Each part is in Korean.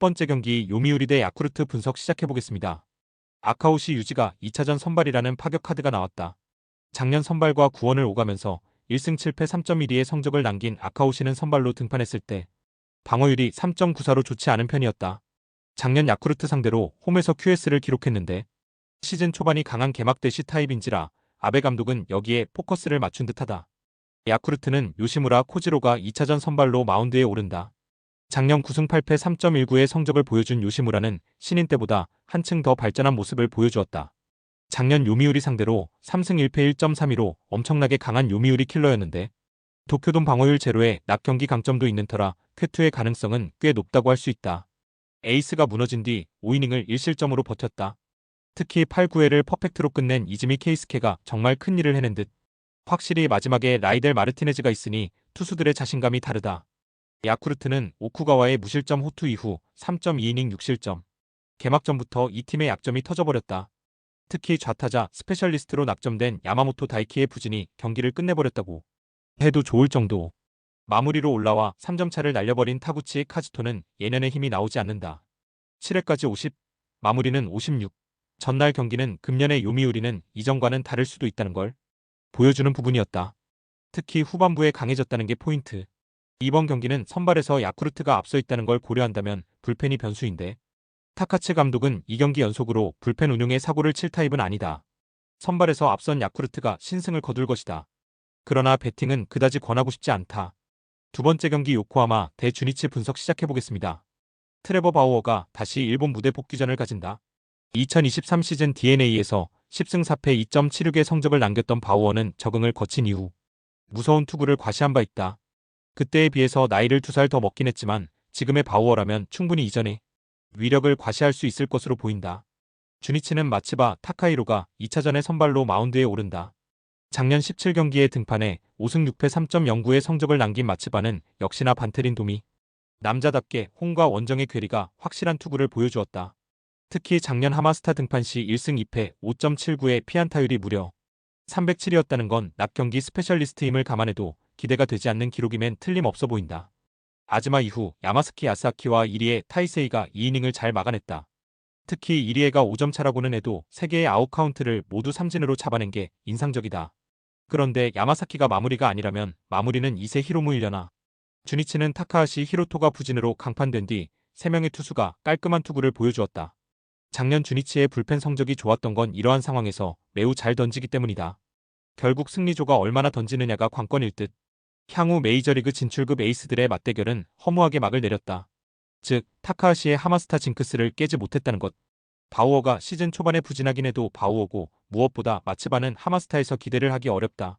번째 경기 요미우리 대 야쿠르트 분석 시작해보겠습니다. 아카오시 유지가 2차전 선발이라는 파격 카드가 나왔다. 작년 선발과 구원을 오가면서 1승 7패 3.12의 성적을 남긴 아카오시는 선발로 등판했을 때 방어율이 3.94로 좋지 않은 편이었다. 작년 야쿠르트 상대로 홈에서 QS를 기록했는데 시즌 초반이 강한 개막대시 타입인지라 아베 감독은 여기에 포커스를 맞춘 듯하다. 야쿠르트는 요시무라 코지로가 2차전 선발로 마운드에 오른다. 작년 9승 8패 3.19의 성적을 보여준 요시무라는 신인 때보다 한층 더 발전한 모습을 보여주었다. 작년 요미우리 상대로 3승 1패 1.32로 엄청나게 강한 요미우리 킬러였는데 도쿄돔 방어율 제로에 낮 경기 강점도 있는 터라 쾌투의 가능성은 꽤 높다고 할 수 있다. 에이스가 무너진 뒤 5이닝을 1실점으로 버텼다. 특히 8, 9회를 퍼펙트로 끝낸 이즈미 케이스케가 정말 큰일을 해낸 듯. 확실히 마지막에 라이델 마르티네즈가 있으니 투수들의 자신감이 다르다. 야쿠르트는 오쿠가와의 무실점 호투 이후 3.2이닝 6실점. 개막전부터 이 팀의 약점이 터져버렸다. 특히 좌타자 스페셜리스트로 낙점된 야마모토 다이키의 부진이 경기를 끝내버렸다고 해도 좋을 정도. 마무리로 올라와 3점 차를 날려버린 타구치 카즈토는 예년의 힘이 나오지 않는다. 7회까지 50, 마무리는 56. 전날 경기는 금년의 요미우리는 이전과는 다를 수도 있다는 걸 보여주는 부분이었다. 특히 후반부에 강해졌다는 게 포인트. 이번 경기는 선발에서 야쿠르트가 앞서 있다는 걸 고려한다면 불펜이 변수인데 타카츠 감독은 이 경기 연속으로 불펜 운용에 사고를 칠 타입은 아니다. 선발에서 앞선 야쿠르트가 신승을 거둘 것이다. 그러나 배팅은 그다지 권하고 싶지 않다. 두 번째 경기 요코하마 대 주니치 분석 시작해보겠습니다. 트레버 바우어가 다시 일본 무대 복귀전을 가진다. 2023 시즌 DNA에서 10승 4패 2.76의 성적을 남겼던 바우어는 적응을 거친 이후 무서운 투구를 과시한 바 있다. 그때에 비해서 나이를 2살 더 먹긴 했지만 지금의 바우어라면 충분히 이전의 위력을 과시할 수 있을 것으로 보인다. 주니치는 마츠바 타카히로가 2차전에 선발로 마운드에 오른다. 작년 17경기에 등판해 5승 6패 3.09의 성적을 남긴 마츠바는 역시나 반테린 도미. 남자답게 홈과 원정의 괴리가 확실한 투구를 보여주었다. 특히 작년 하마스타 등판 시 1승 2패 5.79의 피안타율이 무려 307이었다는 건 낮 경기 스페셜리스트임을 감안해도 기대가 되지 않는 기록이면 틀림없어 보인다. 아즈마 이후 야마스키 야스아키와 이리에 타이세이가 2이닝을 잘 막아냈다. 특히 이리에가 5점 차라고는 해도 3개의 아웃카운트를 모두 삼진으로 잡아낸 게 인상적이다. 그런데 야마사키가 마무리가 아니라면 마무리는 이세 히로무이려나. 주니치는 타카하시 히로토가 부진으로 강판된 뒤 3명의 투수가 깔끔한 투구를 보여주었다. 작년 주니치의 불펜 성적이 좋았던 건 이러한 상황에서 매우 잘 던지기 때문이다. 결국 승리조가 얼마나 던지느냐가 관건일 듯. 향후 메이저리그 진출급 에이스들의 맞대결은 허무하게 막을 내렸다. 즉, 타카하시의 하마스타 징크스를 깨지 못했다는 것. 바우어가 시즌 초반에 부진하긴 해도 바우어고 무엇보다 마츠바는 하마스타에서 기대를 하기 어렵다.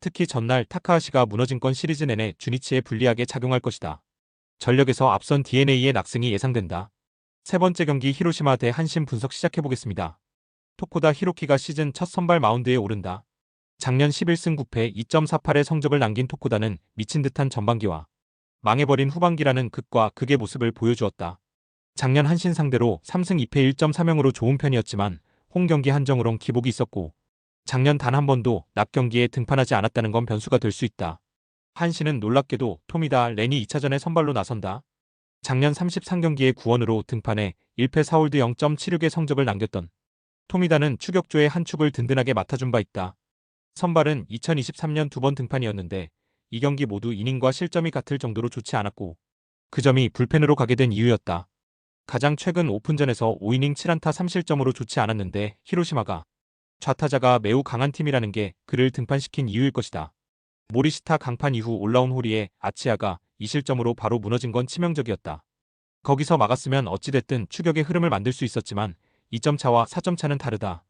특히 전날 타카하시가 무너진 건 시리즈 내내 주니치에 불리하게 작용할 것이다. 전력에서 앞선 DNA의 낙승이 예상된다. 세 번째 경기 히로시마 대 한신 분석 시작해보겠습니다. 토코다 히로키가 시즌 첫 선발 마운드에 오른다. 작년 11승 9패 2.48의 성적을 남긴 토코다는 미친 듯한 전반기와 망해버린 후반기라는 극과 극의 모습을 보여주었다. 작년 한신 상대로 3승 2패 1.30으로 좋은 편이었지만 홈 경기 한정으론 기복이 있었고 작년 단 한 번도 낮 경기에 등판하지 않았다는 건 변수가 될 수 있다. 한신은 놀랍게도 토미다 렌이 2차전에 선발로 나선다. 작년 33경기에 구원으로 등판해 1패 4홀드 0.76의 성적을 남겼던 토미다는 추격조의 한 축을 든든하게 맡아준 바 있다. 선발은 2023년 2번 등판이었는데 이 경기 모두 이닝과 실점이 같을 정도로 좋지 않았고 그 점이 불펜으로 가게 된 이유였다. 가장 최근 오픈전에서 5이닝 7안타 3실점으로 좋지 않았는데 히로시마가 좌타자가 매우 강한 팀이라는 게 그를 등판시킨 이유일 것이다. 모리시타 강판 이후 올라온 호리에 아치아가 2실점으로 바로 무너진 건 치명적이었다. 거기서 막았으면 어찌됐든 추격의 흐름을 만들 수 있었지만 2점 차와 4점 차는 다르다.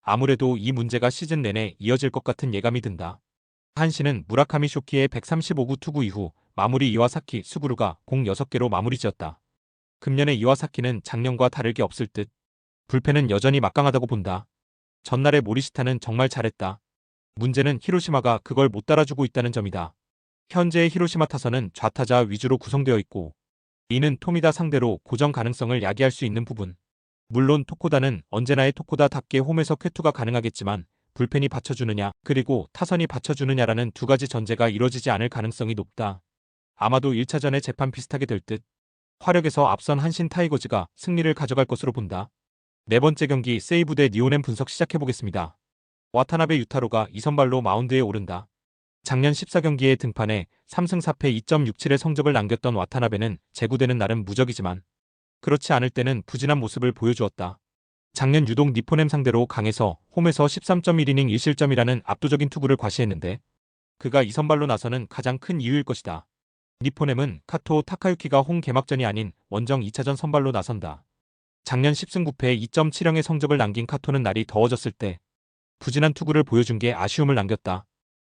아무래도 이 문제가 시즌 내내 이어질 것 같은 예감이 든다. 한신은 무라카미 쇼키의 135구 투구 이후 마무리 이와사키 수구루가 공 6개로 마무리 지었다. 금년의 이와사키는 작년과 다를 게 없을 듯. 불펜은 여전히 막강하다고 본다. 전날의 모리시타는 정말 잘했다. 문제는 히로시마가 그걸 못 따라주고 있다는 점이다. 현재의 히로시마 타선은 좌타자 위주로 구성되어 있고 이는 토미다 상대로 고정 가능성을 야기할 수 있는 부분. 물론 토코다는 언제나의 토코다답게 홈에서 쾌투가 가능하겠지만 불펜이 받쳐주느냐 그리고 타선이 받쳐주느냐라는 두 가지 전제가 이뤄지지 않을 가능성이 높다. 아마도 1차전의 재판 비슷하게 될 듯. 화력에서 앞선 한신 타이거즈가 승리를 가져갈 것으로 본다. 네 번째 경기 세이브 대 니오넨 분석 시작해보겠습니다. 와타나베 유타로가 2선발로 마운드에 오른다. 작년 14경기에 등판해 3승 4패 2.67의 성적을 남겼던 와타나베는 제구되는 날은 무적이지만 그렇지 않을 때는 부진한 모습을 보여주었다. 작년 유독 니포넴 상대로 강해서 홈에서 13.1이닝 1실점이라는 압도적인 투구를 과시했는데 그가 2선발로 나서는 가장 큰 이유일 것이다. 니포넴은 카토 타카유키가 홈 개막전이 아닌 원정 2차전 선발로 나선다. 작년 10승 9패 2.70의 성적을 남긴 카토는 날이 더워졌을 때 부진한 투구를 보여준 게 아쉬움을 남겼다.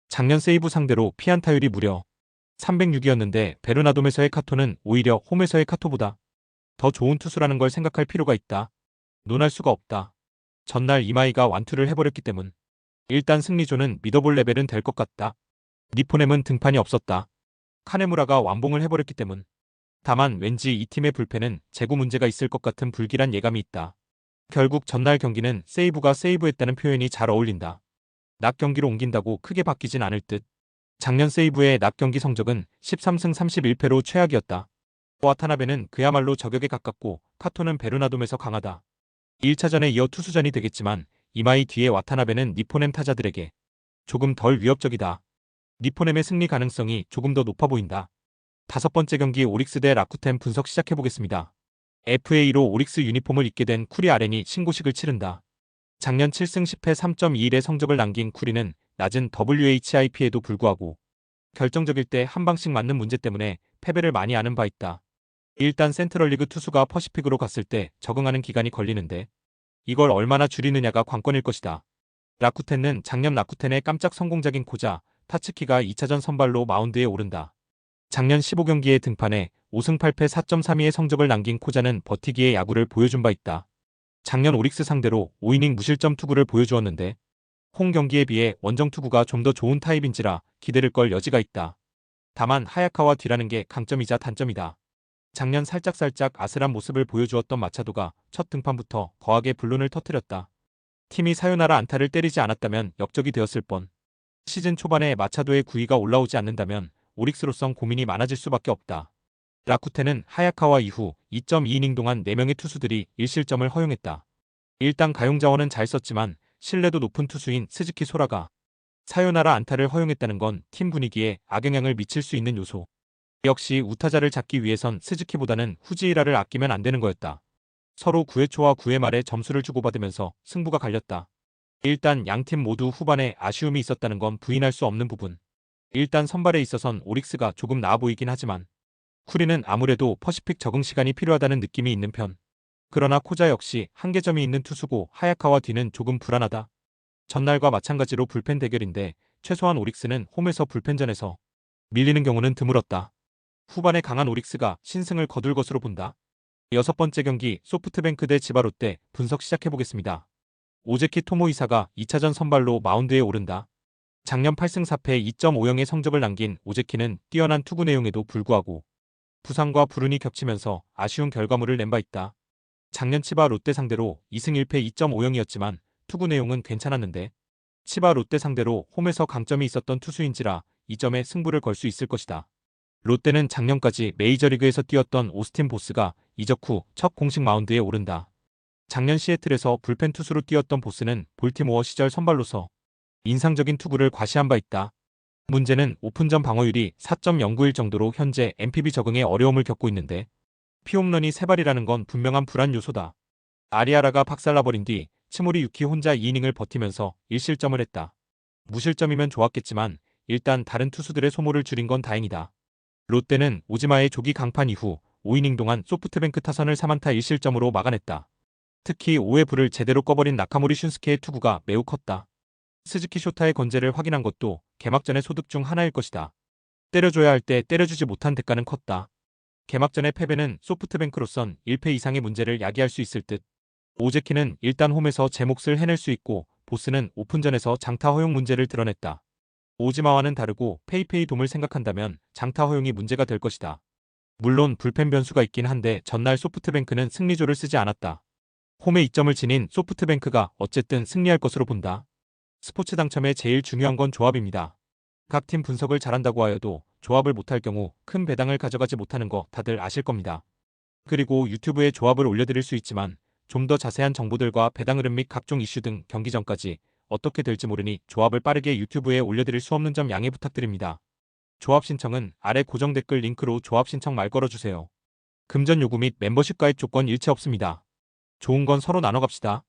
작년 세이브 상대로 피안타율이 무려 306이었는데 베르나돔에서의 카토는 오히려 홈에서의 카토보다 더 좋은 투수라는 걸 생각할 필요가 있다. 논할 수가 없다. 전날 이마이가 완투를 해버렸기 때문. 일단 승리조는 믿어볼 레벨은 될 것 같다. 니포넴은 등판이 없었다. 카네무라가 완봉을 해버렸기 때문. 다만 왠지 이 팀의 불펜은 재구 문제가 있을 것 같은 불길한 예감이 있다. 결국 전날 경기는 세이브가 세이브했다는 표현이 잘 어울린다. 낮 경기로 옮긴다고 크게 바뀌진 않을 듯. 작년 세이브의 낮 경기 성적은 13승 31패로 최악이었다. 와타나베는 그야말로 저격에 가깝고 카토는 베르나돔에서 강하다. 1차전에 이어 투수전이 되겠지만 이마이 뒤에 와타나베는 니포넴 타자들에게 조금 덜 위협적이다. 니포넴의 승리 가능성이 조금 더 높아 보인다. 다섯 번째 경기 오릭스 대 라쿠텐 분석 시작해보겠습니다. FA로 오릭스 유니폼을 입게 된 쿠리 아렌이 신고식을 치른다. 작년 7승 10패 3.21의 성적을 남긴 쿠리는 낮은 WHIP에도 불구하고 결정적일 때 한 방씩 맞는 문제 때문에 패배를 많이 하는 바 있다. 일단 센트럴리그 투수가 퍼시픽으로 갔을 때 적응하는 기간이 걸리는데 이걸 얼마나 줄이느냐가 관건일 것이다. 라쿠텐은 작년 라쿠텐의 깜짝 성공작인 코자 타츠키가 2차전 선발로 마운드에 오른다. 작년 15경기에 등판해 5승 8패 4.32의 성적을 남긴 코자는 버티기의 야구를 보여준 바 있다. 작년 오릭스 상대로 5이닝 무실점 투구를 보여주었는데 홈 경기에 비해 원정 투구가 좀 더 좋은 타입인지라 기대를 걸 여지가 있다. 다만 하야카와 뒤라는 게 강점이자 단점이다. 작년 살짝 아슬한 모습을 보여주었던 마차도가 첫 등판부터 거하게 불론을 터뜨렸다. 팀이 사요나라 안타를 때리지 않았다면 역적이 되었을 뻔. 시즌 초반에 마차도의 구위가 올라오지 않는다면 오릭스로선 고민이 많아질 수밖에 없다. 라쿠텐은 하야카와 이후 2.2이닝 동안 4명의 투수들이 1실점을 허용했다. 일단 가용자원은 잘 썼지만 신뢰도 높은 투수인 스즈키 소라가 사요나라 안타를 허용했다는 건 팀 분위기에 악영향을 미칠 수 있는 요소. 역시 우타자를 잡기 위해선 스즈키보다는 후지이라를 아끼면 안 되는 거였다. 서로 9회 초와 9회 말에 점수를 주고받으면서 승부가 갈렸다. 일단 양팀 모두 후반에 아쉬움이 있었다는 건 부인할 수 없는 부분. 일단 선발에 있어선 오릭스가 조금 나아 보이긴 하지만 쿠리는 아무래도 퍼시픽 적응 시간이 필요하다는 느낌이 있는 편. 그러나 코자 역시 한계점이 있는 투수고 하야카와 뒤는 조금 불안하다. 전날과 마찬가지로 불펜 대결인데 최소한 오릭스는 홈에서 불펜전에서 밀리는 경우는 드물었다. 후반에 강한 오릭스가 신승을 거둘 것으로 본다. 여섯 번째 경기 소프트뱅크 대 지바롯데 분석 시작해보겠습니다. 오제키 토모이사가 2차전 선발로 마운드에 오른다. 작년 8승 4패 2.50의 성적을 남긴 오제키는 뛰어난 투구 내용에도 불구하고 부상과 불운이 겹치면서 아쉬운 결과물을 낸 바 있다. 작년 치바 롯데 상대로 2승 1패 2.50이었지만 투구 내용은 괜찮았는데 치바 롯데 상대로 홈에서 강점이 있었던 투수인지라 이 점에 승부를 걸 수 있을 것이다. 롯데는 작년까지 메이저리그에서 뛰었던 오스틴 보스가 이적 후 첫 공식 마운드에 오른다. 작년 시애틀에서 불펜 투수로 뛰었던 보스는 볼티모어 시절 선발로서 인상적인 투구를 과시한 바 있다. 문제는 오픈전 방어율이 4.091 정도로 현재 NPB 적응에 어려움을 겪고 있는데 피홈런이 3발이라는 건 분명한 불안 요소다. 아리아라가 박살나버린 뒤 츠모리 유키 혼자 2이닝을 버티면서 1실점을 했다. 무실점이면 좋았겠지만 일단 다른 투수들의 소모를 줄인 건 다행이다. 롯데는 오지마의 조기 강판 이후 5이닝 동안 소프트뱅크 타선을 3안타 1실점으로 막아냈다. 특히 5회 불을 제대로 꺼버린 나카모리 슌스케의 투구가 매우 컸다. 스즈키 쇼타의 건재를 확인한 것도 개막전의 소득 중 하나일 것이다. 때려줘야 할 때 때려주지 못한 대가는 컸다. 개막전의 패배는 소프트뱅크로선 1패 이상의 문제를 야기할 수 있을 듯. 오제키는 일단 홈에서 제 몫을 해낼 수 있고 보스는 오픈전에서 장타 허용 문제를 드러냈다. 오지마와는 다르고 페이페이 돔을 생각한다면 장타 허용이 문제가 될 것이다. 물론 불펜 변수가 있긴 한데 전날 소프트뱅크는 승리조를 쓰지 않았다. 홈에 2점을 지닌 소프트뱅크가 어쨌든 승리할 것으로 본다. 스포츠 당첨에 제일 중요한 건 조합입니다. 각 팀 분석을 잘한다고 하여도 조합을 못할 경우 큰 배당을 가져가지 못하는 거 다들 아실 겁니다. 그리고 유튜브에 조합을 올려드릴 수 있지만 좀 더 자세한 정보들과 배당 흐름 및 각종 이슈 등 경기 전까지 어떻게 될지 모르니 조합을 빠르게 유튜브에 올려드릴 수 없는 점 양해 부탁드립니다. 조합 신청은 아래 고정 댓글 링크로 조합 신청 말 걸어주세요. 금전 요구 및 멤버십 가입 조건 일체 없습니다. 좋은 건 서로 나눠 갑시다.